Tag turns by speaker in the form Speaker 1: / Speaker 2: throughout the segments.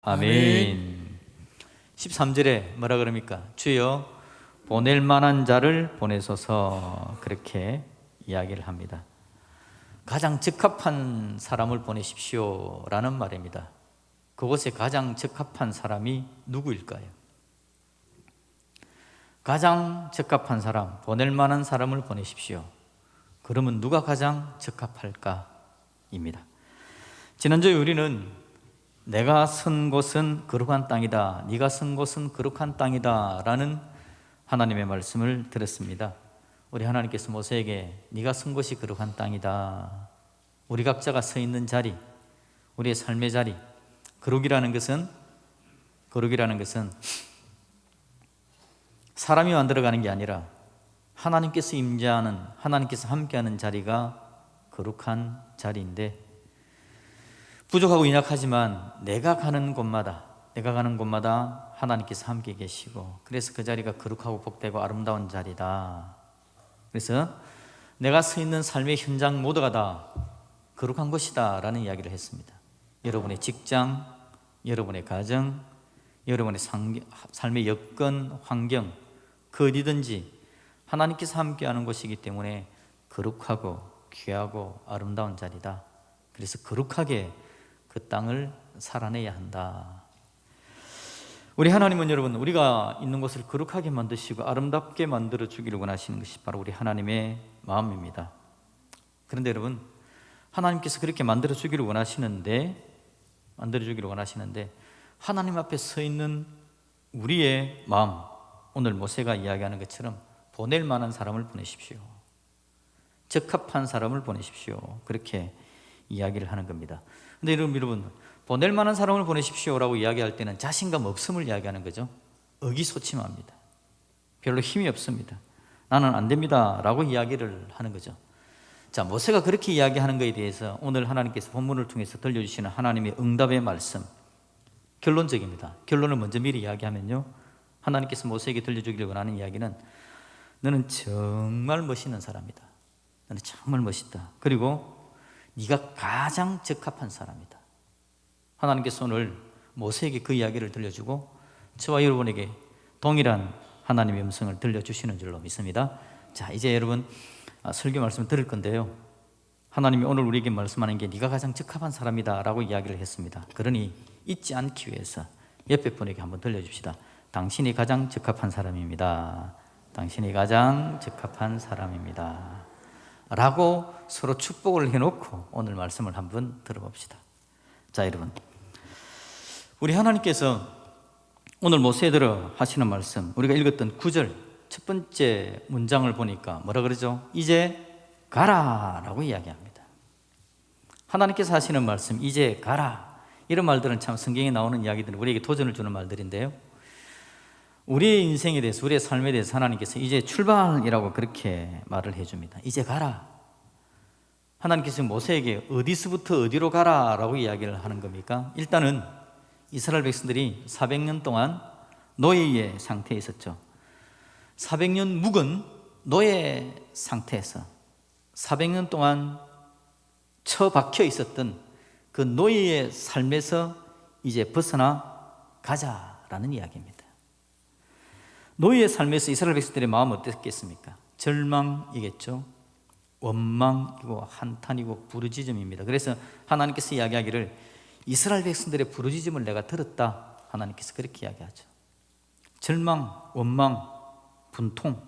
Speaker 1: 아멘. 13절에 뭐라 그럽니까? 주여 보낼 만한 자를 보내소서. 그렇게 이야기를 합니다. 가장 적합한 사람을 보내십시오 라는 말입니다. 그곳에 가장 적합한 사람이 누구일까요? 가장 적합한 사람, 보낼 만한 사람을 보내십시오. 그러면 누가 가장 적합할까? 입니다. 지난주에 우리는 내가 선 곳은 거룩한 땅이다, 네가 선 곳은 거룩한 땅이다 라는 하나님의 말씀을 들었습니다. 우리 하나님께서 모세에게 네가 선 곳이 거룩한 땅이다, 우리 각자가 서 있는 자리, 우리의 삶의 자리, 거룩이라는 것은 사람이 만들어가는 게 아니라 하나님께서 임재하는, 하나님께서 함께하는 자리가 거룩한 자리인데, 부족하고 연약하지만 내가 가는 곳마다 하나님께서 함께 계시고, 그래서 그 자리가 거룩하고 복되고 아름다운 자리다. 그래서 내가 서 있는 삶의 현장 모두가 다 거룩한 곳이다 라는 이야기를 했습니다. 여러분의 직장, 여러분의 가정, 여러분의 삶의 여건, 환경, 그 어디든지 하나님께서 함께하는 곳이기 때문에 거룩하고 귀하고 아름다운 자리다. 그래서 거룩하게 그 땅을 살아내야 한다. 우리 하나님은 여러분, 우리가 있는 곳을 거룩하게 만드시고 아름답게 만들어 주기를 원하시는 것이 바로 우리 하나님의 마음입니다. 그런데 여러분, 하나님께서 그렇게 만들어 주기를 원하시는데 하나님 앞에 서 있는 우리의 마음, 오늘 모세가 이야기하는 것처럼 보낼 만한 사람을 보내십시오, 적합한 사람을 보내십시오, 그렇게 이야기를 하는 겁니다. 근데 여러분, 보낼 만한 사람을 보내십시오라고 이야기할 때는 자신감 없음을 이야기하는 거죠. 의기소침합니다. 별로 힘이 없습니다. 나는 안 됩니다 라고 이야기를 하는 거죠. 자, 모세가 그렇게 이야기하는 것에 대해서 오늘 하나님께서 본문을 통해서 들려주시는 하나님의 응답의 말씀, 결론적입니다. 결론을 먼저 미리 이야기하면요, 하나님께서 모세에게 들려주기를 원하는 이야기는 너는 정말 멋있는 사람이다, 너는 정말 멋있다, 그리고 네가 가장 적합한 사람이다. 하나님께서 오늘 모세에게 그 이야기를 들려주고 저와 여러분에게 동일한 하나님의 음성을 들려주시는 줄로 믿습니다. 자, 이제 여러분 설교 말씀을 들을 건데요, 하나님이 오늘 우리에게 말씀하는 게 네가 가장 적합한 사람이다 라고 이야기를 했습니다. 그러니 잊지 않기 위해서 옆에 분에게 한번 들려줍시다. 당신이 가장 적합한 사람입니다. 당신이 가장 적합한 사람입니다 라고 서로 축복을 해놓고 오늘 말씀을 한번 들어봅시다. 자, 여러분, 우리 하나님께서 오늘 모세들어 하시는 말씀, 우리가 읽었던 9절 첫 번째 문장을 보니까 뭐라 그러죠? 이제 가라 라고 이야기합니다. 하나님께서 하시는 말씀, 이제 가라, 이런 말들은 참 성경에 나오는 이야기들은 우리에게 도전을 주는 말들인데요, 우리의 인생에 대해서, 우리의 삶에 대해서 하나님께서 이제 출발이라고 그렇게 말을 해줍니다. 이제 가라. 하나님께서 모세에게 어디서부터 어디로 가라 라고 이야기를 하는 겁니까? 일단은 이스라엘 백성들이 400년 동안 노예의 상태에 있었죠. 400년 묵은 노예 상태에서 400년 동안 처박혀 있었던 그 노예의 삶에서 이제 벗어나 가자라는 이야기입니다. 노예의 삶에서 이스라엘 백성들의 마음은 어땠겠습니까? 절망이겠죠. 원망이고 한탄이고 부르짖음입니다. 그래서 하나님께서 이야기하기를 이스라엘 백성들의 부르짖음을 내가 들었다, 하나님께서 그렇게 이야기하죠. 절망, 원망, 분통.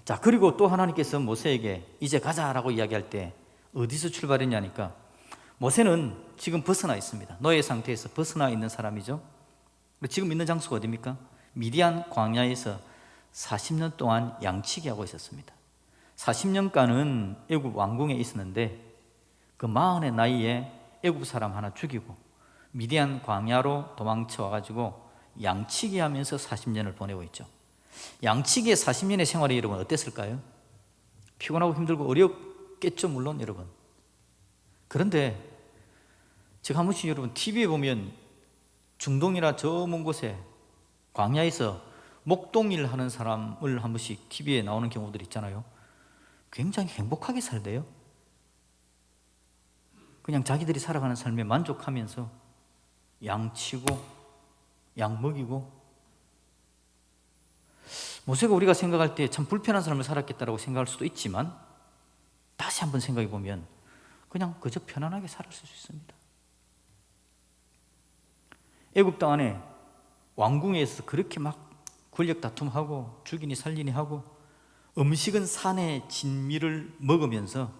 Speaker 1: 자, 그리고 또 하나님께서 모세에게 이제 가자라고 이야기할 때 어디서 출발했냐니까, 모세는 지금 벗어나 있습니다. 노예 상태에서 벗어나 있는 사람이죠. 지금 있는 장소가 어디입니까? 미디안 광야에서 40년 동안 양치기 하고 있었습니다. 40년간은 애굽 왕궁에 있었는데 그 40의 나이에 애굽 사람 하나 죽이고 미디안 광야로 도망쳐 와가지고 양치기 하면서 40년을 보내고 있죠. 양치기의 40년의 생활이 여러분 어땠을까요? 피곤하고 힘들고 어렵겠죠, 물론 여러분. 그런데 제가 한 번씩 여러분 TV에 보면 중동이나 저 먼 곳에 광야에서 목동일 하는 사람을 한 번씩 TV에 나오는 경우들 있잖아요. 굉장히 행복하게 살대요. 그냥 자기들이 살아가는 삶에 만족하면서 양 치고 양 먹이고. 모세가 우리가 생각할 때 참 불편한 삶을 살았겠다라고 생각할 수도 있지만 다시 한번 생각해 보면 그냥 그저 편안하게 살았을 수 있습니다. 애굽 땅 안에 왕궁에서 그렇게 막 권력 다툼하고 죽이니 살리니 하고 음식은 산의 진미를 먹으면서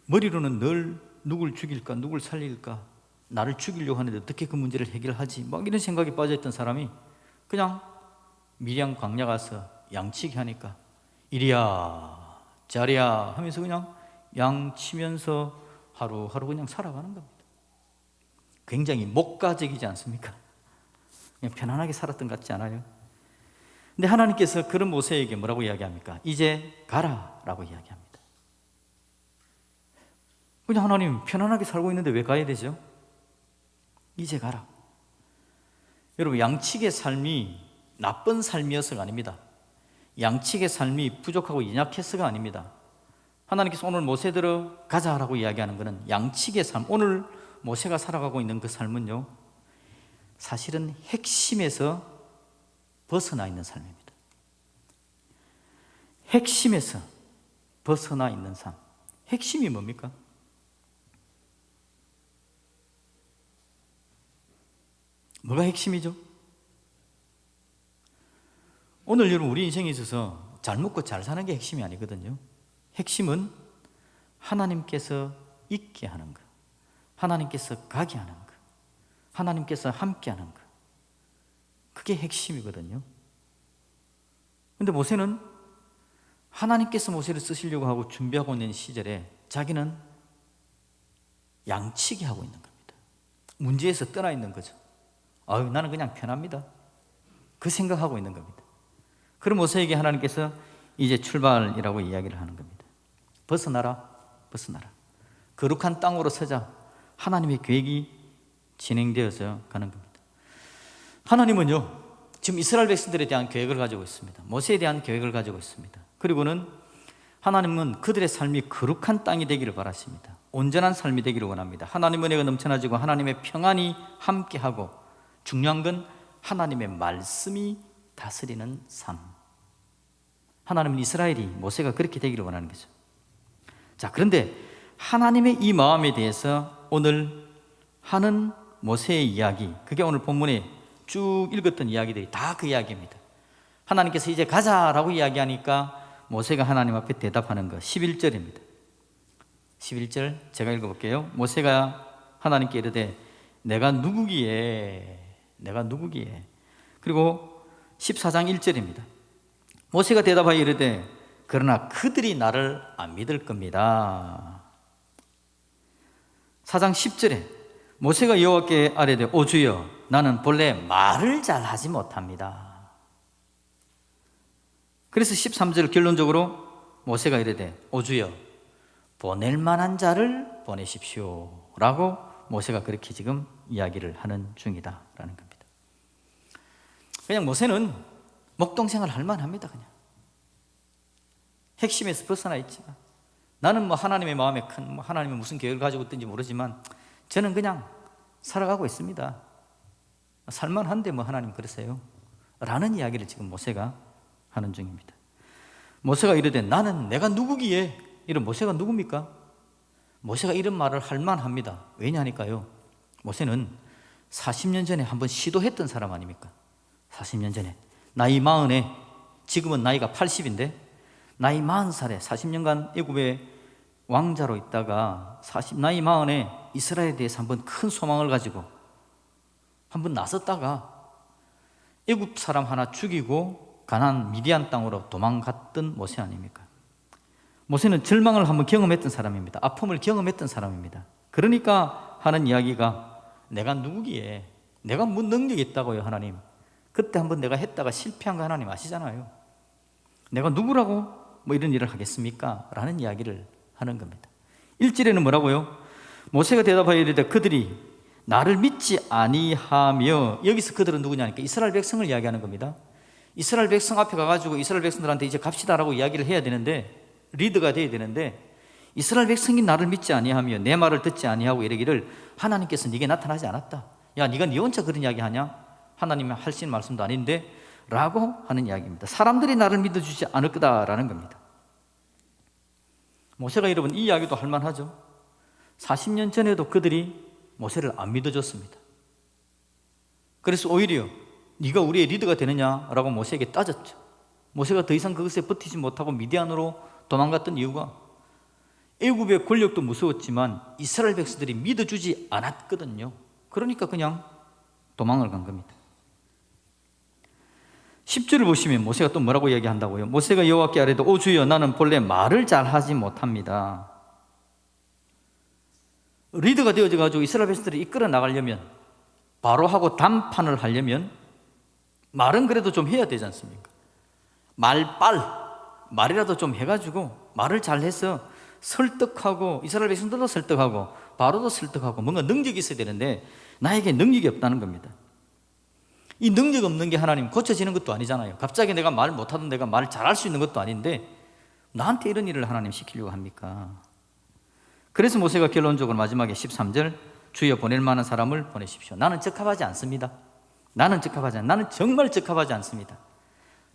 Speaker 1: 머리로는 늘 누굴 죽일까 누굴 살릴까 나를 죽이려고 하는데 어떻게 그 문제를 해결하지 막 이런 생각에 빠져있던 사람이 그냥 미디안 광야 가서 양치기 하니까 이리야 저리야 하면서 그냥 양치면서 하루하루 그냥 살아가는 겁니다. 굉장히 목가적이지 않습니까? 그냥 편안하게 살았던 것 같지 않아요? 근데 하나님께서 그런 모세에게 뭐라고 이야기합니까? 이제 가라 라고 이야기합니다. 그냥 하나님 편안하게 살고 있는데 왜 가야 되죠? 이제 가라. 여러분, 양측의 삶이 나쁜 삶이어서가 아닙니다. 양측의 삶이 부족하고 연약해서가 아닙니다. 하나님께서 오늘 모세들어 가자라고 이야기하는 것은 양측의 삶, 오늘 모세가 살아가고 있는 그 삶은요, 사실은 핵심에서 벗어나 있는 삶입니다. 핵심에서 벗어나 있는 삶. 핵심이 뭡니까? 뭐가 핵심이죠? 오늘 여러분 우리 인생에 있어서 잘 먹고 잘 사는 게 핵심이 아니거든요. 핵심은 하나님께서 있게 하는 것, 하나님께서 가게 하는 것, 하나님께서 함께 하는 것, 그게 핵심이거든요. 그런데 모세는 하나님께서 모세를 쓰시려고 하고 준비하고 있는 시절에 자기는 양치기 하고 있는 겁니다. 문제에서 떠나 있는 거죠. 아유, 나는 그냥 편합니다. 그 생각하고 있는 겁니다. 그럼 모세에게 하나님께서 이제 출발이라고 이야기를 하는 겁니다. 벗어나라, 벗어나라. 거룩한 땅으로 서자. 하나님의 계획이 진행되어서 가는 겁니다. 하나님은요, 지금 이스라엘 백성들에 대한 계획을 가지고 있습니다. 모세에 대한 계획을 가지고 있습니다. 그리고는 하나님은 그들의 삶이 거룩한 땅이 되기를 바라십니다. 온전한 삶이 되기를 원합니다. 하나님의 은혜가 넘쳐나지고 하나님의 평안이 함께하고, 중요한 건 하나님의 말씀이 다스리는 삶. 하나님은 이스라엘이, 모세가 그렇게 되기를 원하는 거죠. 자, 그런데 하나님의 이 마음에 대해서 오늘 하는 모세의 이야기, 그게 오늘 본문에 쭉 읽었던 이야기들이 다 그 이야기입니다. 하나님께서 이제 가자라고 이야기하니까 모세가 하나님 앞에 대답하는 거 11절입니다. 11절 제가 읽어볼게요. 모세가 하나님께 이르되 내가 누구기에, 내가 누구기에. 그리고 14장 1절입니다. 모세가 대답하여 이르되 그러나 그들이 나를 안 믿을 겁니다. 4장 10절에 모세가 여호와께 아뢰되 오 주여 나는 본래 말을 잘 하지 못합니다. 그래서 13절 결론적으로 모세가 이르되 오 주여 보낼 만한 자를 보내십시오 라고 모세가 그렇게 지금 이야기를 하는 중이다라는 겁니다. 그냥 모세는 목동생활 할 만합니다. 그냥 핵심에서 벗어나 있지만, 나는 뭐 하나님의 마음에 큰, 뭐 하나님이 무슨 계획을 가지고 있든지 모르지만 저는 그냥 살아가고 있습니다. 살만한데 뭐 하나님 그러세요? 라는 이야기를 지금 모세가 하는 중입니다. 모세가 이르되 나는 내가 누구기에, 이런 모세가 누굽니까? 모세가 이런 말을 할 만합니다. 왜냐하니까요, 모세는 40년 전에 한번 시도했던 사람 아닙니까? 40년 전에 나이 40에, 지금은 나이가 80인데 나이 40살에 40년간 애굽의 왕자로 있다가 나이 40에 이스라엘에 대해서 한번 큰 소망을 가지고 한번 나섰다가 애굽 사람 하나 죽이고 가나안 미디안 땅으로 도망갔던 모세 아닙니까? 모세는 절망을 한번 경험했던 사람입니다. 아픔을 경험했던 사람입니다. 그러니까 하는 이야기가 내가 누구기에, 내가 뭐 능력이 있다고요 하나님. 그때 한번 내가 했다가 실패한 거 하나님 아시잖아요. 내가 누구라고 뭐 이런 일을 하겠습니까? 라는 이야기를 하는 겁니다. 1절에는 뭐라고요? 모세가 대답하여 이르되 그들이 나를 믿지 아니하며, 여기서 그들은 누구냐니까 이스라엘 백성을 이야기하는 겁니다. 이스라엘 백성 앞에 가가지고 이스라엘 백성들한테 이제 갑시다라고 이야기를 해야 되는데, 리더가 돼야 되는데, 이스라엘 백성이 나를 믿지 아니하며 내 말을 듣지 아니하고 이러기를 하나님께서 네게 나타나지 않았다. 야, 네가 네 혼자 그런 이야기 하냐? 하나님이 하신 말씀도 아닌데 라고 하는 이야기입니다. 사람들이 나를 믿어주지 않을 거다라는 겁니다. 모세가 여러분 이 이야기도 할 만하죠. 40년 전에도 그들이 모세를 안 믿어줬습니다. 그래서 오히려 네가 우리의 리더가 되느냐라고 모세에게 따졌죠. 모세가 더 이상 그것에 버티지 못하고 미디안으로 도망갔던 이유가 애굽의 권력도 무서웠지만 이스라엘 백성들이 믿어주지 않았거든요. 그러니까 그냥 도망을 간 겁니다. 10절을 보시면 모세가 또 뭐라고 이야기한다고요? 모세가 여호와께 아뢰되 오 주여 나는 본래 말을 잘하지 못합니다. 리더가 되어져가지고 이스라엘 백성들을 이끌어 나가려면, 바로하고 담판을 하려면 말은 그래도 좀 해야 되지 않습니까? 말이라도 좀 해가지고 말을 잘해서 설득하고 이스라엘 백성들도 설득하고 바로도 설득하고 뭔가 능력이 있어야 되는데 나에게 능력이 없다는 겁니다. 이 능력 없는 게 하나님 고쳐지는 것도 아니잖아요. 갑자기 내가 말 못하던 내가 말을 잘할 수 있는 것도 아닌데 나한테 이런 일을 하나님 시키려고 합니까? 그래서 모세가 결론적으로 마지막에 13절 주여 보낼 만한 사람을 보내십시오. 나는 적합하지 않습니다. 나는 정말 적합하지 않습니다.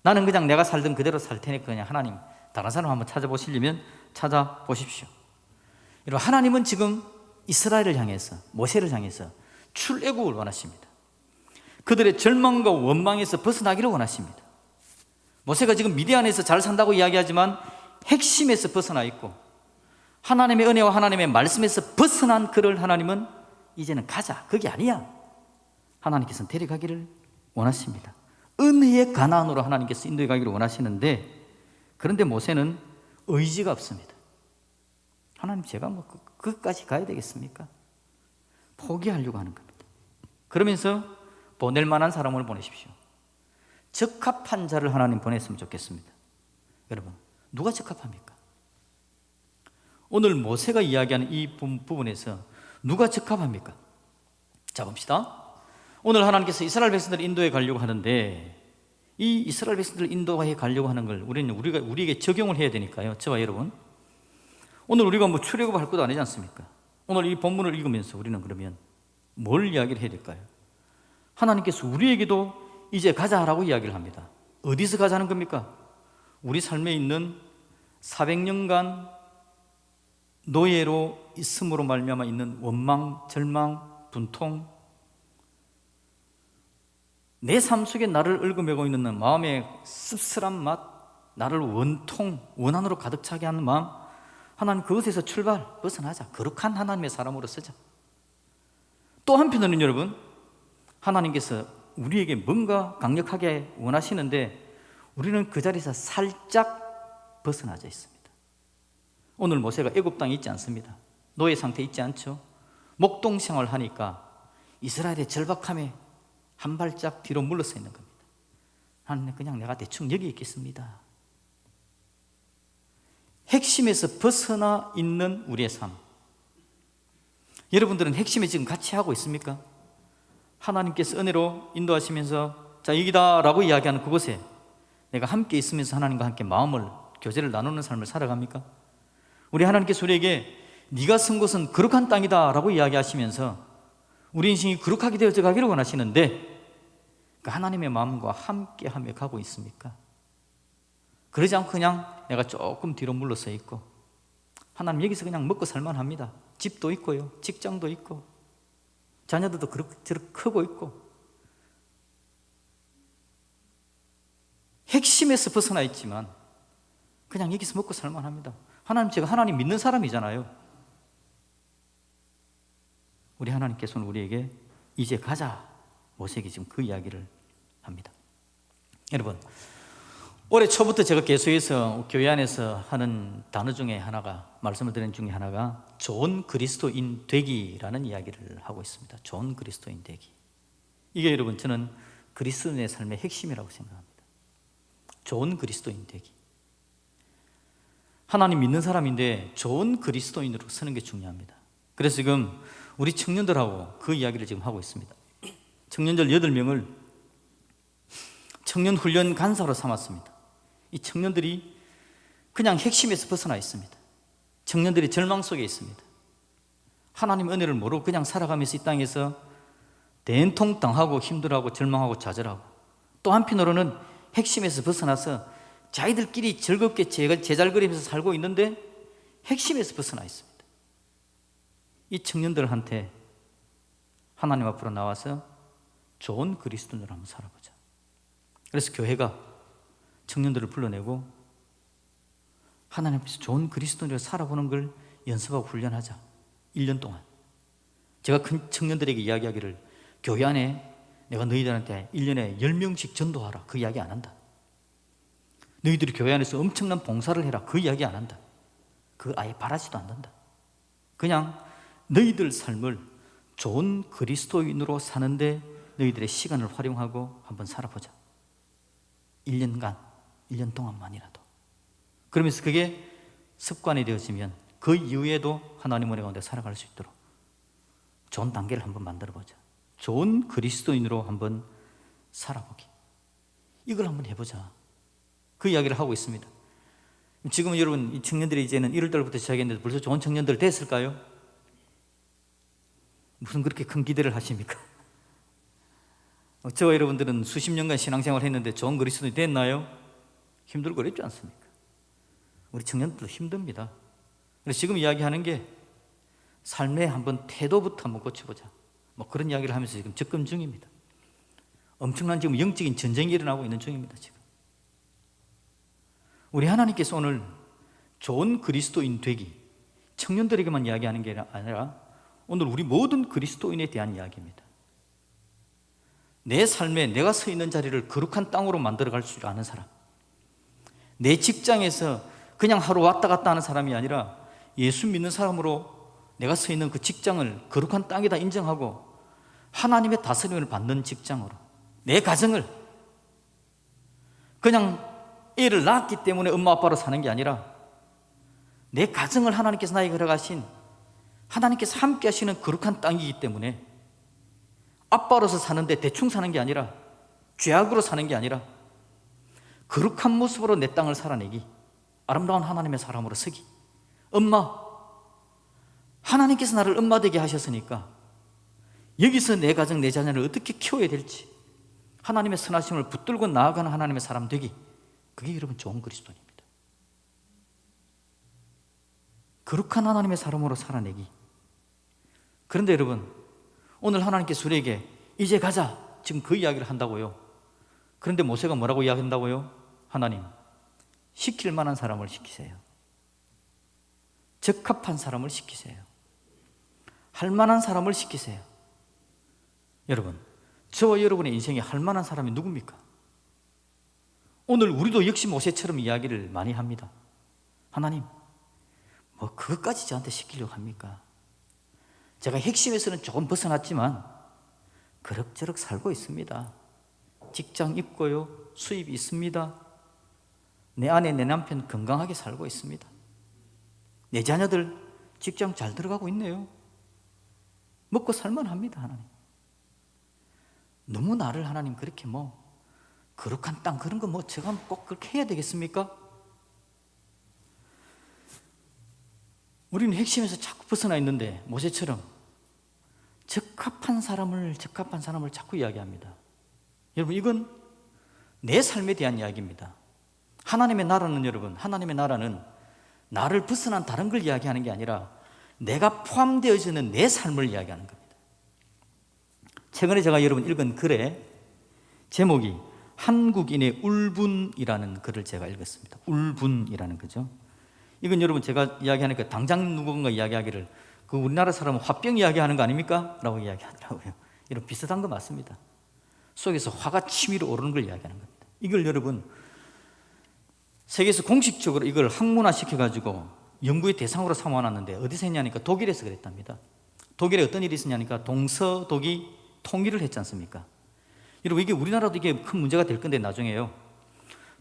Speaker 1: 나는 그냥 내가 살던 그대로 살 테니까 그냥 하나님 다른 사람 한번 찾아보시려면 찾아보십시오. 여러분, 하나님은 지금 이스라엘을 향해서, 모세를 향해서 출애굽을 원하십니다. 그들의 절망과 원망에서 벗어나기를 원하십니다. 모세가 지금 미디안에서 잘 산다고 이야기하지만 핵심에서 벗어나 있고 하나님의 은혜와 하나님의 말씀에서 벗어난 그를 하나님은 이제는 가자, 그게 아니야, 하나님께서는 데려가기를 원하십니다. 은혜의 가나안으로 하나님께서 인도해 가기를 원하시는데, 그런데 모세는 의지가 없습니다. 하나님, 제가 뭐 그것까지 가야 되겠습니까? 포기하려고 하는 겁니다. 그러면서 보낼 만한 사람을 보내십시오. 적합한 자를 하나님 보냈으면 좋겠습니다. 여러분, 누가 적합합니까? 오늘 모세가 이야기하는 이 부분에서 누가 적합합니까? 자, 봅시다. 오늘 하나님께서 이스라엘 백성들을 인도해 가려고 하는데, 이 이스라엘 백성들을 인도해 가려고 하는 걸 우리에게 적용을 해야 되니까요. 저와 여러분, 오늘 우리가 뭐 출애굽을 할 것도 아니지 않습니까? 오늘 이 본문을 읽으면서 우리는 그러면 뭘 이야기를 해야 될까요? 하나님께서 우리에게도 이제 가자라고 이야기를 합니다. 어디서 가자는 겁니까? 우리 삶에 있는 400년간 노예로 있음으로 말미암아 있는 원망, 절망, 분통, 내 삶 속에 나를 얽어매고 있는 마음의 씁쓸한 맛, 나를 원한으로 가득 차게 하는 마음, 하나님 그것에서 벗어나자. 거룩한 하나님의 사람으로 서자. 또 한편으로는 여러분, 하나님께서 우리에게 뭔가 강력하게 원하시는데 우리는 그 자리에서 살짝 벗어나져 있습니다. 오늘 모세가 애굽 땅에 있지 않습니다. 노예 상태에 있지 않죠. 목동 생활을 하니까 이스라엘의 절박함에 한 발짝 뒤로 물러서 있는 겁니다. 하나님, 그냥 내가 대충 여기 있겠습니다. 핵심에서 벗어나 있는 우리의 삶. 여러분들은 핵심에 지금 같이 하고 있습니까? 하나님께서 은혜로 인도하시면서 자, 여기다 라고 이야기하는 그곳에 내가 함께 있으면서 하나님과 함께 마음을, 교제를 나누는 삶을 살아갑니까? 우리 하나님께서 우리에게 네가 선 곳은 거룩한 땅이다 라고 이야기하시면서 우리 인생이 거룩하게 되어져 가기를 원하시는데 그 하나님의 마음과 함께하며 가고 있습니까? 그러지 않고 그냥 내가 조금 뒤로 물러서 있고, 하나님 여기서 그냥 먹고 살만합니다. 집도 있고요, 직장도 있고, 자녀들도 그렇게 크고 있고, 핵심에서 벗어나 있지만 그냥 여기서 먹고 살만합니다. 하나님, 제가 하나님 믿는 사람이잖아요. 우리 하나님께서는 우리에게 이제 가자, 모세에게 지금 그 이야기를 합니다. 여러분, 올해 초부터 제가 계속해서 교회 안에서 하는 단어 중에 하나가, 말씀을 드리는 중에 하나가 좋은 그리스도인 되기라는 이야기를 하고 있습니다. 좋은 그리스도인 되기. 이게 여러분, 저는 그리스도인의 삶의 핵심이라고 생각합니다. 좋은 그리스도인 되기. 하나님 믿는 사람인데 좋은 그리스도인으로 서는 게 중요합니다. 그래서 지금 우리 청년들하고 그 이야기를 지금 하고 있습니다. 청년들 8명을 청년 훈련 간사로 삼았습니다. 이 청년들이 그냥 핵심에서 벗어나 있습니다. 청년들이 절망 속에 있습니다. 하나님 은혜를 모르고 그냥 살아가면서 이 땅에서 된통당하고 힘들어하고 절망하고 좌절하고, 또 한편으로는 핵심에서 벗어나서 자기들끼리 즐겁게 제잘거리면서 살고 있는데 핵심에서 벗어나 있습니다. 이 청년들한테 하나님 앞으로 나와서 좋은 그리스도인으로 한번 살아보자. 그래서 교회가 청년들을 불러내고 하나님 앞에서 좋은 그리스도인으로 살아보는 걸 연습하고 훈련하자. 1년 동안 제가 큰 청년들에게 이야기하기를, 교회 안에 내가 너희들한테 1년에 10명씩 전도하라, 그 이야기 안 한다. 너희들이 교회 안에서 엄청난 봉사를 해라, 그 이야기 안 한다. 그거 아예 바라지도 않는다. 그냥 너희들 삶을 좋은 그리스도인으로 사는데 너희들의 시간을 활용하고 한번 살아보자. 1년간, 1년 동안만이라도. 그러면서 그게 습관이 되어지면 그 이후에도 하나님 은혜 가운데 살아갈 수 있도록 좋은 단계를 한번 만들어보자. 좋은 그리스도인으로 한번 살아보기. 이걸 한번 해보자. 그 이야기를 하고 있습니다. 지금은 여러분, 이 청년들이 이제는 1월 달부터 시작했는데 벌써 좋은 청년들 됐을까요? 무슨 그렇게 큰 기대를 하십니까? 저와 여러분들은 수십 년간 신앙생활을 했는데 좋은 그리스도인이 됐나요? 힘들고 어렵지 않습니까? 우리 청년들도 힘듭니다. 그래서 지금 이야기하는 게 삶의 한번 태도부터 한번 고쳐보자, 뭐 그런 이야기를 하면서 지금 접근 중입니다. 엄청난 지금 영적인 전쟁이 일어나고 있는 중입니다. 지금 우리 하나님께서 오늘 좋은 그리스도인 되기, 청년들에게만 이야기하는 게 아니라 오늘 우리 모든 그리스도인에 대한 이야기입니다. 내 삶에 내가 서 있는 자리를 거룩한 땅으로 만들어갈 줄 아는 사람, 내 직장에서 그냥 하루 왔다 갔다 하는 사람이 아니라 예수 믿는 사람으로 내가 서 있는 그 직장을 거룩한 땅이다 인정하고 하나님의 다스림을 받는 직장으로, 내 가정을 그냥 애를 낳았기 때문에 엄마 아빠로 사는 게 아니라 내 가정을 하나님께서 나에게 허락하신, 하나님께서 함께 하시는 거룩한 땅이기 때문에 아빠로서 사는데 대충 사는 게 아니라, 죄악으로 사는 게 아니라 거룩한 모습으로 내 땅을 살아내기, 아름다운 하나님의 사람으로 서기. 엄마, 하나님께서 나를 엄마 되게 하셨으니까 여기서 내 가정, 내 자녀를 어떻게 키워야 될지 하나님의 선하심을 붙들고 나아가는 하나님의 사람 되기, 그게 여러분 좋은 그리스도입니다. 거룩한 하나님의 사람으로 살아내기. 그런데 여러분, 오늘 하나님께서 우리에게 이제 가자, 지금 그 이야기를 한다고요. 그런데 모세가 뭐라고 이야기한다고요? 하나님, 시킬 만한 사람을 시키세요. 적합한 사람을 시키세요. 할 만한 사람을 시키세요. 여러분, 저와 여러분의 인생에 할 만한 사람이 누굽니까? 오늘 우리도 역시 모세처럼 이야기를 많이 합니다. 하나님, 뭐 그것까지 저한테 시키려고 합니까? 제가 핵심에서는 조금 벗어났지만 그럭저럭 살고 있습니다. 직장 있고요, 수입이 있습니다. 내 아내, 내 남편 건강하게 살고 있습니다. 내 자녀들 직장 잘 들어가고 있네요. 먹고 살만합니다. 하나님, 너무 나를 하나님 그렇게 뭐 거룩한 땅 그런 거 뭐 제가 꼭 그렇게 해야 되겠습니까? 우리는 핵심에서 자꾸 벗어나 있는데 모세처럼 적합한 사람을 자꾸 이야기합니다. 여러분, 이건 내 삶에 대한 이야기입니다. 하나님의 나라는, 여러분, 하나님의 나라는 나를 벗어난 다른 걸 이야기하는 게 아니라 내가 포함되어져 있는 내 삶을 이야기하는 겁니다. 최근에 제가 여러분 읽은 글에 제목이 한국인의 울분이라는 글을 제가 읽었습니다. 울분이라는 거죠. 이건 여러분 제가 이야기하니까 당장 누군가 이야기하기를 그 우리나라 사람은 화병 이야기하는 거 아닙니까? 라고 이야기하더라고요. 이런 비슷한 거 맞습니다. 속에서 화가 치밀어 오르는 걸 이야기하는 겁니다. 이걸 여러분 세계에서 공식적으로 이걸 학문화 시켜가지고 연구의 대상으로 삼아놨는데 어디서 했냐니까 독일에서 그랬답니다. 독일에 어떤 일이 있었냐니까 동서독이 통일을 했지 않습니까? 여러분, 이게 우리나라도 이게 큰 문제가 될 건데 나중에요.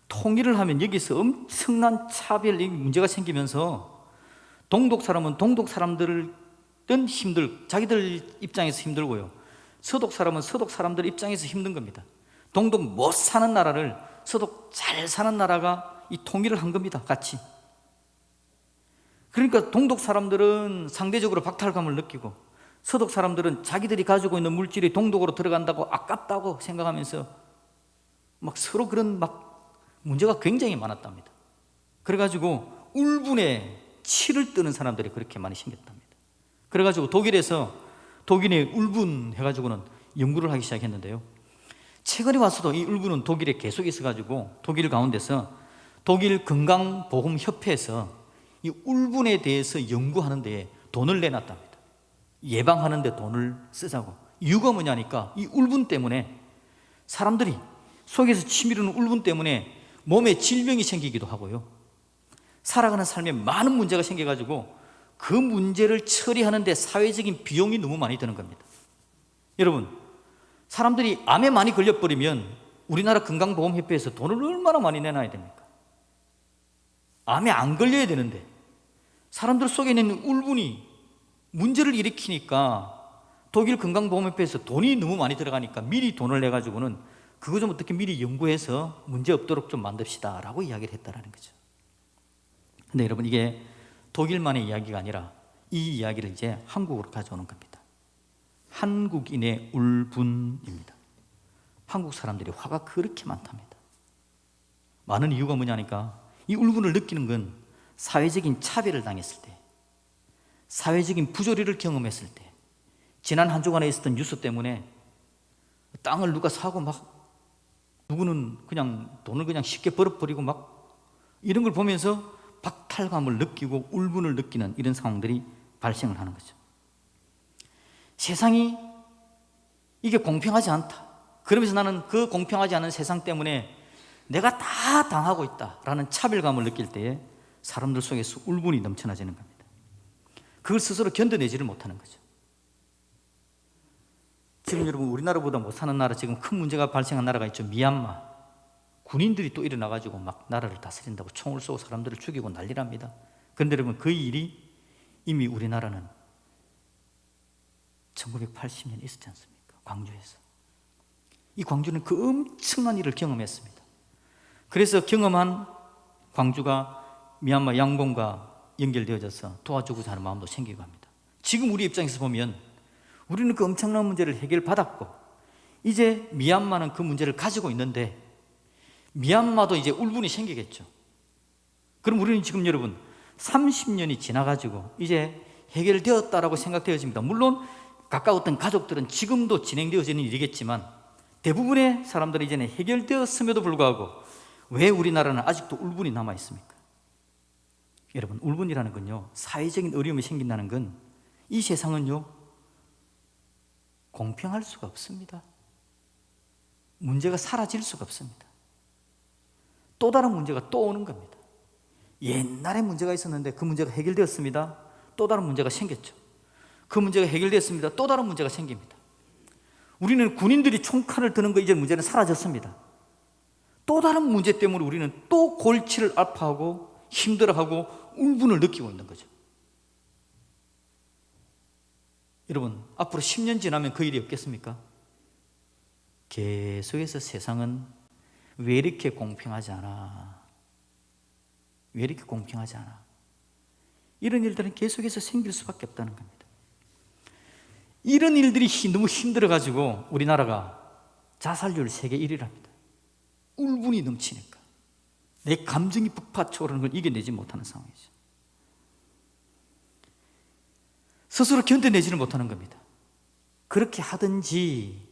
Speaker 1: 통일을 하면 여기서 엄청난 차별 문제가 생기면서 동독 사람은 동독 사람들은 자기들 입장에서 힘들고요, 서독 사람은 서독 사람들 입장에서 힘든 겁니다. 동독 못 사는 나라를 서독 잘 사는 나라가 이 통일을 한 겁니다. 같이. 그러니까 동독 사람들은 상대적으로 박탈감을 느끼고 서독 사람들은 자기들이 가지고 있는 물질이 동독으로 들어간다고 아깝다고 생각하면서 막 서로 그런 막 문제가 굉장히 많았답니다. 그래가지고 울분에 치를 뜨는 사람들이 그렇게 많이 생겼답니다. 그래가지고 독일의 울분 해가지고는 연구를 하기 시작했는데요. 최근에 와서도 이 울분은 독일에 계속 있어가지고 독일 가운데서 독일 건강보험협회에서 이 울분에 대해서 연구하는 데에 돈을 내놨답니다. 예방하는 데 돈을 쓰자고. 이유가 뭐냐니까 이 울분 때문에 사람들이 속에서 치밀는 울분 때문에 몸에 질병이 생기기도 하고요, 살아가는 삶에 많은 문제가 생겨가지고 그 문제를 처리하는 데 사회적인 비용이 너무 많이 드는 겁니다. 여러분, 사람들이 암에 많이 걸려버리면 우리나라 건강보험협회에서 돈을 얼마나 많이 내놔야 됩니까? 암에 안 걸려야 되는데 사람들 속에 있는 울분이 문제를 일으키니까 독일 건강보험협회에서 돈이 너무 많이 들어가니까 미리 돈을 내가지고는 그거 좀 어떻게 미리 연구해서 문제 없도록 좀 만듭시다 라고 이야기를 했다라는 거죠. 근데 여러분, 이게 독일만의 이야기가 아니라 이 이야기를 이제 한국으로 가져오는 겁니다. 한국인의 울분입니다. 한국 사람들이 화가 그렇게 많답니다. 많은 이유가 뭐냐니까 이 울분을 느끼는 건 사회적인 차별을 당했을 때, 사회적인 부조리를 경험했을 때, 지난 한 주간에 있었던 뉴스 때문에 땅을 누가 사고 막 누구는 그냥 돈을 그냥 쉽게 벌어버리고 막 이런 걸 보면서 박탈감을 느끼고 울분을 느끼는 이런 상황들이 발생을 하는 거죠. 세상이 이게 공평하지 않다, 그러면서 나는 그 공평하지 않은 세상 때문에 내가 다 당하고 있다라는 차별감을 느낄 때에 사람들 속에서 울분이 넘쳐나지는 겁니다. 그걸 스스로 견뎌내지를 못하는 거죠. 지금 여러분, 우리나라보다 못 사는 나라, 지금 큰 문제가 발생한 나라가 있죠. 미얀마. 군인들이 또 일어나가지고 막 나라를 다스린다고 총을 쏘고 사람들을 죽이고 난리랍니다. 그런데 여러분, 그 일이 이미 우리나라는 1980년에 있었지 않습니까? 광주에서. 이 광주는 그 엄청난 일을 경험했습니다. 그래서 경험한 광주가 미얀마 양공과 연결되어져서 도와주고자 하는 마음도 생기고 합니다. 지금 우리 입장에서 보면 우리는 그 엄청난 문제를 해결받았고 이제 미얀마는 그 문제를 가지고 있는데 미얀마도 이제 울분이 생기겠죠. 그럼 우리는 지금 여러분 30년이 지나가지고 이제 해결되었다라고 생각되어집니다. 물론 가까웠던 가족들은 지금도 진행되어지는 일이겠지만 대부분의 사람들이 이제는 해결되었음에도 불구하고 왜 우리나라는 아직도 울분이 남아 있습니까? 여러분, 울분이라는 건요, 사회적인 어려움이 생긴다는 건 이 세상은요 공평할 수가 없습니다. 문제가 사라질 수가 없습니다. 또 다른 문제가 또 오는 겁니다. 옛날에 문제가 있었는데 그 문제가 해결되었습니다. 또 다른 문제가 생겼죠. 그 문제가 해결되었습니다. 또 다른 문제가 생깁니다. 우리는 군인들이 총칼을 드는 거 이제 문제는 사라졌습니다. 또 다른 문제 때문에 우리는 또 골치를 아파하고 힘들어하고 울분을 느끼고 있는 거죠. 여러분, 앞으로 10년 지나면 그 일이 없겠습니까? 계속해서 세상은 왜 이렇게 공평하지 않아? 왜 이렇게 공평하지 않아? 이런 일들은 계속해서 생길 수밖에 없다는 겁니다. 이런 일들이 너무 힘들어가지고 우리나라가 자살률 세계 1위랍니다. 울분이 넘치니까 내 감정이 북받쳐오르는 걸 이겨내지 못하는 상황이죠. 스스로 견뎌내지를 못하는 겁니다. 그렇게 하든지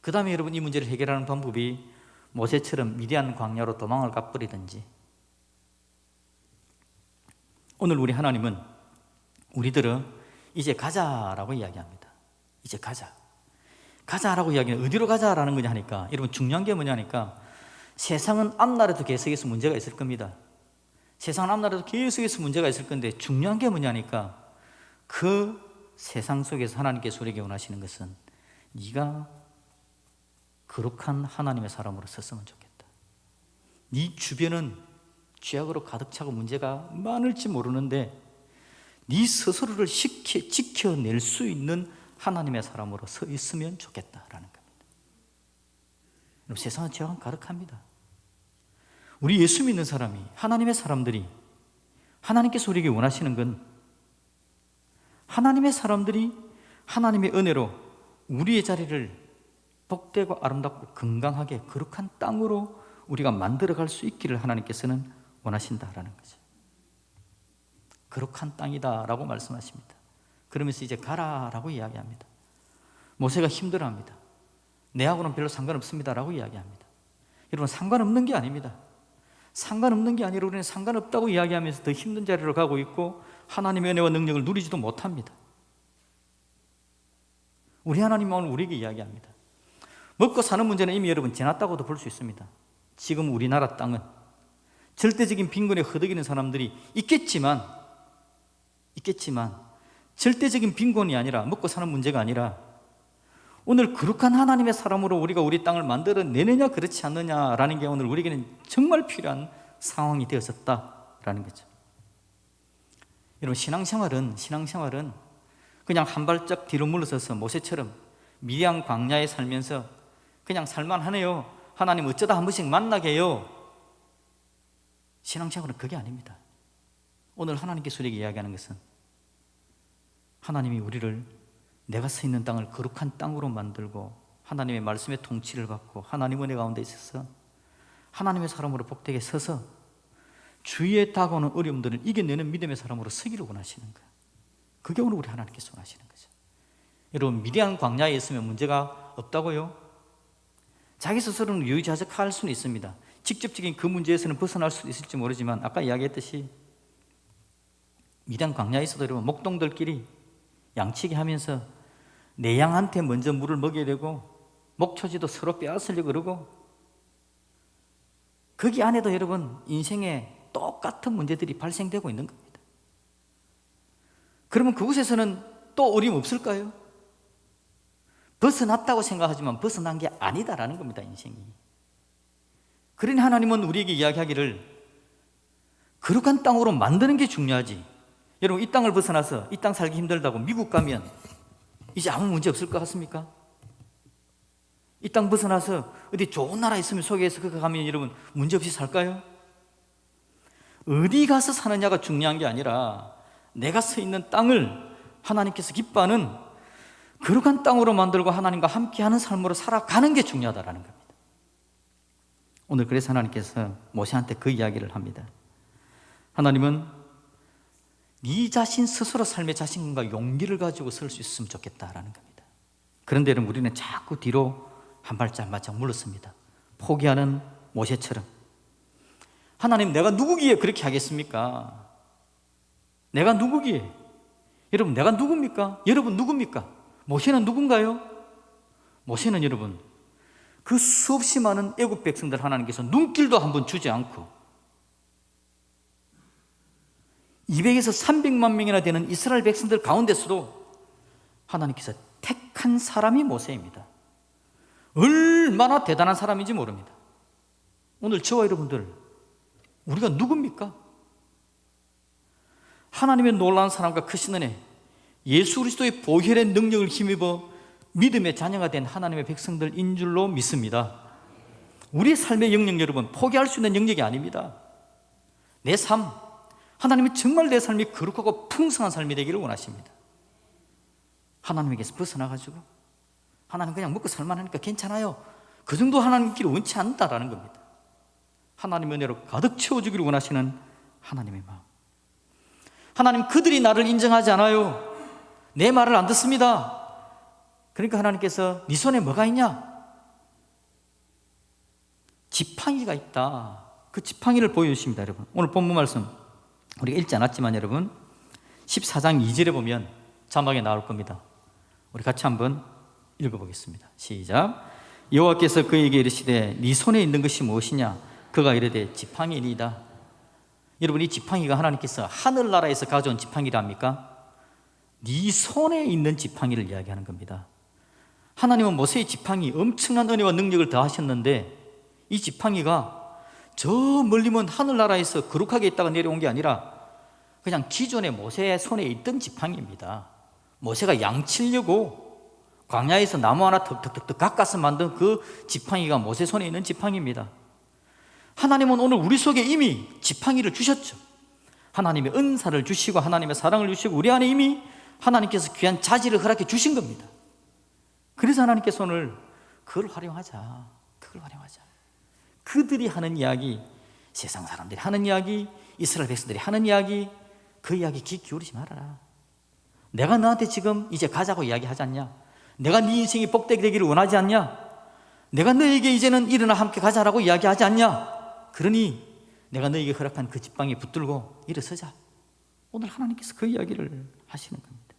Speaker 1: 그 다음에 여러분, 이 문제를 해결하는 방법이 모세처럼 미디안 광야로 도망을 가버리든지, 오늘 우리 하나님은 우리들은 이제 가자라고 이야기합니다. 이제 가자라고 이야기는 어디로 가자라는 거냐 하니까, 여러분 중요한 게 뭐냐니까 세상은 앞날에도 계속해서 문제가 있을 겁니다. 세상은 앞날에도 계속해서 문제가 있을 건데 중요한 게 뭐냐니까 그 세상 속에서 하나님께서 우리에게 원하시는 것은 네가 거룩한 하나님의 사람으로 섰으면 좋겠다. 네 주변은 죄악으로 가득 차고 문제가 많을지 모르는데 네 스스로를 지켜낼 수 있는 하나님의 사람으로 서 있으면 좋겠다라는 겁니다. 세상은 죄악은 가득합니다. 우리 예수 믿는 사람이, 하나님의 사람들이, 하나님께서 우리에게 원하시는 건 하나님의 사람들이 하나님의 은혜로 우리의 자리를 복되고 아름답고 건강하게 거룩한 땅으로 우리가 만들어갈 수 있기를 하나님께서는 원하신다라는 거죠. 거룩한 땅이다라고 말씀하십니다. 그러면서 이제 가라라고 이야기합니다. 모세가 힘들어합니다. 내하고는 별로 상관없습니다라고 이야기합니다. 여러분, 상관없는 게 아닙니다. 상관없는 게 아니라 우리는 상관없다고 이야기하면서 더 힘든 자리로 가고 있고 하나님의 은혜와 능력을 누리지도 못합니다. 우리 하나님은 오늘 우리에게 이야기합니다. 먹고 사는 문제는 이미 여러분 지났다고도 볼 수 있습니다. 지금 우리나라 땅은 절대적인 빈곤에 허덕이는 사람들이 있겠지만 절대적인 빈곤이 아니라, 먹고 사는 문제가 아니라 오늘 거룩한 하나님의 사람으로 우리가 우리 땅을 만들어내느냐 그렇지 않느냐라는 게 오늘 우리에게는 정말 필요한 상황이 되어졌다라는 거죠. 여러분, 신앙생활은 그냥 한 발짝 뒤로 물러서서 모세처럼 미디안 광야에 살면서 그냥 살만하네요, 하나님 어쩌다 한 번씩 만나게 해요. 신앙생활은 그게 아닙니다. 오늘 하나님께서 우리에게 이야기하는 것은 하나님이 우리를 내가 서 있는 땅을 거룩한 땅으로 만들고 하나님의 말씀의 통치를 받고 하나님 은혜 가운데 있어서 하나님의 사람으로 복되게 서서 주위에 다가오는 어려움들을 이겨내는 믿음의 사람으로 서기를 원하시는 거예요. 그게 오늘 우리 하나님께서 원하시는 거죠. 여러분, 미디안 광야에 있으면 문제가 없다고요? 자기 스스로는 유유자적할 수는 있습니다. 직접적인 그 문제에서는 벗어날 수도 있을지 모르지만 아까 이야기했듯이 미디안 광야에서도 여러분 목동들끼리 양치기 하면서 내 양한테 먼저 물을 먹여야 되고 목초지도 서로 빼앗으려고 그러고, 거기 안에도 여러분 인생에 똑같은 문제들이 발생되고 있는 겁니다. 그러면 그곳에서는 또 어려움 없을까요? 벗어났다고 생각하지만 벗어난 게 아니다라는 겁니다, 인생이. 그러니 하나님은 우리에게 이야기하기를 거룩한 땅으로 만드는 게 중요하지. 여러분, 이 땅을 벗어나서 이 땅 살기 힘들다고 미국 가면 이제 아무 문제 없을 것 같습니까? 이 땅 벗어나서 어디 좋은 나라 있으면 소개해서 거기 가면 여러분 문제 없이 살까요? 어디 가서 사느냐가 중요한 게 아니라 내가 서 있는 땅을 하나님께서 기뻐하는 거룩한 땅으로 만들고 하나님과 함께하는 삶으로 살아가는 게 중요하다는 겁니다. 오늘 그래서 하나님께서 모세한테 그 이야기를 합니다. 하나님은 네 자신 스스로 삶의 자신감과 용기를 가지고 설 수 있으면 좋겠다라는 겁니다. 그런데 여러분, 우리는 자꾸 뒤로 한 발짝 물렀습니다. 포기하는 모세처럼. 하나님, 내가 누구기에 그렇게 하겠습니까? 내가 누구기에? 여러분, 내가 누굽니까? 여러분 누굽니까? 모세는 누군가요? 모세는 여러분 그 수없이 많은 애국 백성들 하나님께서 눈길도 한번 주지 않고 200에서 300만 명이나 되는 이스라엘 백성들 가운데서도 하나님께서 택한 사람이 모세입니다. 얼마나 대단한 사람인지 모릅니다. 오늘 저와 여러분들, 우리가 누굽니까? 하나님의 놀라운 사랑과 크신 은혜, 예수 그리스도의 보혈의 능력을 힘입어 믿음의 자녀가 된 하나님의 백성들인 줄로 믿습니다. 우리의 삶의 영역, 여러분 포기할 수 있는 영역이 아닙니다. 내 삶, 하나님이 정말 내 삶이 거룩하고 풍성한 삶이 되기를 원하십니다. 하나님에게서 벗어나가지고 하나님 그냥 먹고 살만하니까 괜찮아요, 그 정도 하나님께를 원치 않다라는 겁니다. 하나님의 은혜로 가득 채워주기를 원하시는 하나님의 마음. 하나님, 그들이 나를 인정하지 않아요. 내 말을 안 듣습니다. 그러니까 하나님께서 네 손에 뭐가 있냐? 지팡이가 있다. 그 지팡이를 보여주십니다. 여러분, 오늘 본문 말씀 우리가 읽지 않았지만 여러분 14장 2절에 보면 자막에 나올 겁니다. 우리 같이 한번 읽어보겠습니다. 시작. 여호와께서 그에게 이르시되 네 손에 있는 것이 무엇이냐? 그가 이르되 지팡이니이다. 여러분, 이 지팡이가 하나님께서 하늘나라에서 가져온 지팡이랍니까? 네 손에 있는 지팡이를 이야기하는 겁니다. 하나님은 모세의 지팡이 엄청난 은혜와 능력을 더하셨는데 이 지팡이가 저 멀리 먼 하늘나라에서 거룩하게 있다가 내려온 게 아니라 그냥 기존의 모세의 손에 있던 지팡이입니다. 모세가 양치려고 광야에서 나무 하나 턱턱턱 깎아서 만든 그 지팡이가 모세 손에 있는 지팡이입니다. 하나님은 오늘 우리 속에 이미 지팡이를 주셨죠. 하나님의 은사를 주시고 하나님의 사랑을 주시고 우리 안에 이미 하나님께서 귀한 자질을 허락해 주신 겁니다. 그래서 하나님께서 오늘 그걸 활용하자. 그들이 하는 이야기, 세상 사람들이 하는 이야기, 이스라엘 백성들이 하는 이야기, 그 이야기 귀 기울이지 말아라. 내가 너한테 지금 이제 가자고 이야기하지 않냐? 내가 네 인생이 복되게 되기를 원하지 않냐? 내가 너에게 이제는 일어나 함께 가자라고 이야기하지 않냐? 그러니 내가 너에게 허락한 그 집방에 붙들고 일어서자. 오늘 하나님께서 그 이야기를 하시는 겁니다.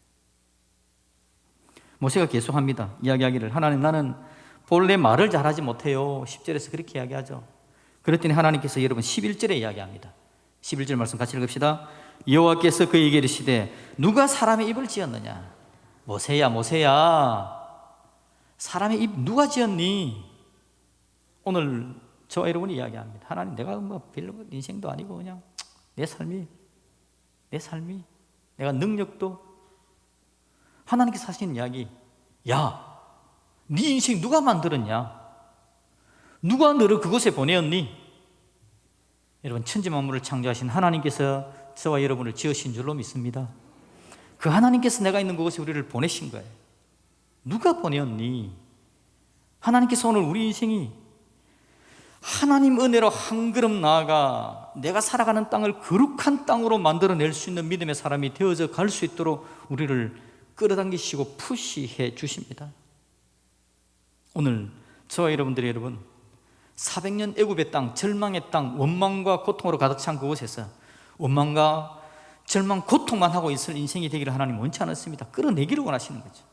Speaker 1: 모세가 계속합니다. 이야기하기를, 하나님, 나는 본래 말을 잘하지 못해요. 10절에서 그렇게 이야기하죠. 그랬더니 하나님께서 여러분 11절에 이야기합니다. 11절 말씀 같이 읽읍시다. 여호와께서 그에게 이르시되 누가 사람의 입을 지었느냐? 모세야, 사람의 입 누가 지었니? 오늘 저와 여러분이 이야기합니다. 하나님, 내가 별로 인생도 아니고 그냥 내 삶이 내가 능력도, 하나님께서 하시는 이야기, 야, 네 인생 누가 만들었냐? 누가 너를 그곳에 보내었니? 여러분, 천지 만물을 창조하신 하나님께서 저와 여러분을 지으신 줄로 믿습니다. 그 하나님께서 내가 있는 그곳에 우리를 보내신 거예요. 누가 보내었니? 하나님께서 오늘 우리 인생이 하나님 은혜로 한 걸음 나아가 내가 살아가는 땅을 거룩한 땅으로 만들어낼 수 있는 믿음의 사람이 되어져 갈 수 있도록 우리를 끌어당기시고 푸시해 주십니다. 오늘 저와 여러분들이, 여러분, 400년 애굽의 땅, 절망의 땅, 원망과 고통으로 가득 찬 그곳에서 원망과 절망, 고통만 하고 있을 인생이 되기를 하나님 원치 않았습니다. 끌어내기를 원하시는 거죠.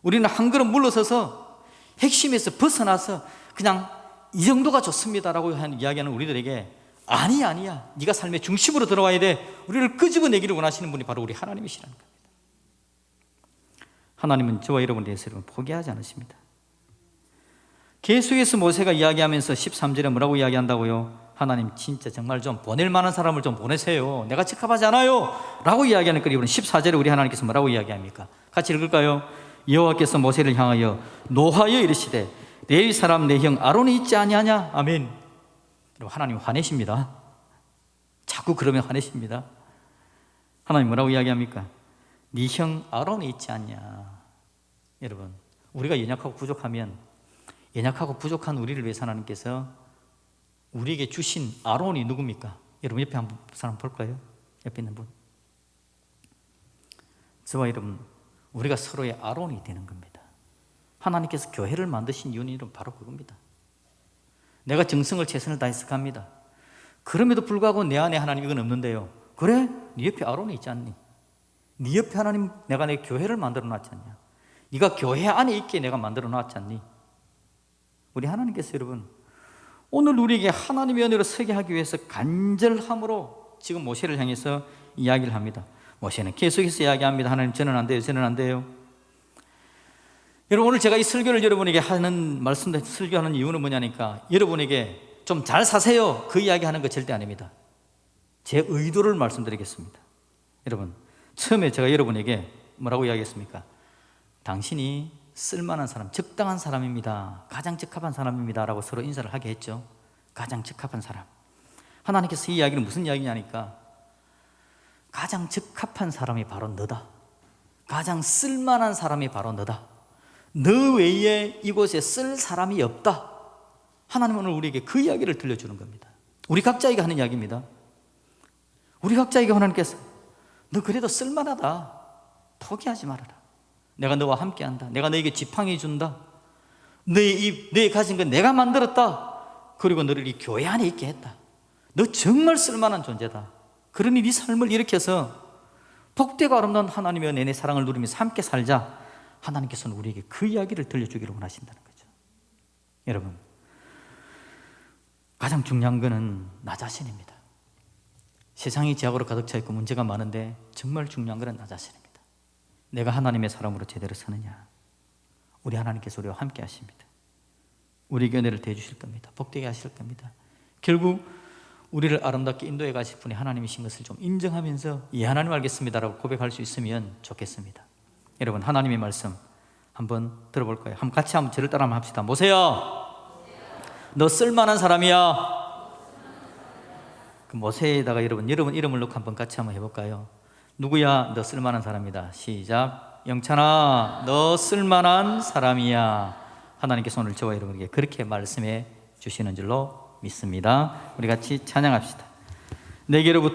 Speaker 1: 우리는 한 걸음 물러서서 핵심에서 벗어나서 그냥 이 정도가 좋습니다라고 이야기하는 우리들에게, 아니야, 네가 삶의 중심으로 들어와야 돼, 우리를 끄집어내기를 원하시는 분이 바로 우리 하나님이시라는 겁니다. 하나님은 저와 여러분에 대해서 여러분 포기하지 않으십니다. 계속해서 모세가 이야기하면서 13절에 뭐라고 이야기한다고요? 하나님, 진짜 정말 좀 보낼 만한 사람을 좀 보내세요. 내가 적합하지 않아요 라고 이야기하니까 이번에 14절에 우리 하나님께서 뭐라고 이야기합니까? 같이 읽을까요? 여호와께서 모세를 향하여 노하여 이르시되 내 사람 내 형 아론이 있지 아니하냐? 아멘. 하나님 화내십니다. 자꾸 그러면 화내십니다. 하나님 뭐라고 이야기합니까? 네 형 아론이 있지 않냐? 여러분, 우리가 연약하고 부족하면 연약하고 부족한 우리를 위해서 하나님께서 우리에게 주신 아론이 누굽니까? 여러분 옆에 한 사람 볼까요? 옆에 있는 분. 저와 여러분, 우리가 서로의 아론이 되는 겁니다. 하나님께서 교회를 만드신 이유는 바로 그겁니다. 내가 정성을 최선을 다해서 갑니다. 그럼에도 불구하고 내 안에 하나님 이건 없는데요. 그래? 네 옆에 아론이 있지 않니? 네 옆에 하나님, 내가 내 교회를 만들어 놨지 않냐? 네가 교회 안에 있게 내가 만들어 놨지 않니? 우리 하나님께서 여러분 오늘 우리에게 하나님의 은혜로 서게 하기 위해서 간절함으로 지금 모세를 향해서 이야기를 합니다. 모세는 계속해서 이야기합니다. 하나님, 저는 안 돼요. 여러분, 오늘 제가 이 설교를 여러분에게 하는 말씀도 설교하는 이유는 뭐냐니까, 여러분에게 좀 잘 사세요 그 이야기하는 거 절대 아닙니다. 제 의도를 말씀드리겠습니다. 여러분, 처음에 제가 여러분에게 뭐라고 이야기했습니까? 당신이 쓸만한 사람, 적당한 사람입니다, 가장 적합한 사람입니다 라고 서로 인사를 하게 했죠. 가장 적합한 사람. 하나님께서 이 이야기는 무슨 이야기냐니까, 가장 적합한 사람이 바로 너다. 가장 쓸만한 사람이 바로 너다. 너 외에 이곳에 쓸 사람이 없다. 하나님은 오늘 우리에게 그 이야기를 들려주는 겁니다. 우리 각자에게 하는 이야기입니다. 우리 각자에게 하나님께서 너 그래도 쓸만하다, 포기하지 말아라. 내가 너와 함께한다. 내가 너에게 지팡이 준다. 너의 가진 건 내가 만들었다. 그리고 너를 이 교회 안에 있게 했다. 너 정말 쓸만한 존재다. 그러니 네 삶을 일으켜서 복되고 아름다운 하나님의 은혜, 내 사랑을 누리면서 함께 살자. 하나님께서는 우리에게 그 이야기를 들려주기를 원하신다는 거죠. 여러분, 가장 중요한 것은 나 자신입니다. 세상이 죄악으로 가득 차 있고 문제가 많은데 정말 중요한 것은 나 자신입니다. 내가 하나님의 사람으로 제대로 서느냐? 우리 하나님께서 우리와 함께 하십니다. 우리에게 은혜를 대주실 겁니다. 복되게 하실 겁니다. 결국 우리를 아름답게 인도해 가실 분이 하나님이신 것을 좀 인정하면서 예, 하나님 알겠습니다라고 고백할 수 있으면 좋겠습니다. 여러분, 하나님의 말씀 한번 들어볼까요? 같이 한번 저를 따라 한번 합시다. 모세야, 너 쓸만한 사람이야. 그 모세에다가 여러분 이름을 넣고 한번 같이 한번 해볼까요? 누구야? 너 쓸만한 사람이다. 시작. 영찬아, 너 쓸만한 사람이야. 하나님께서 오늘 저와 여러분에게 그렇게 말씀해 주시는 줄로 믿습니다. 우리 같이 찬양합시다. 내게로부터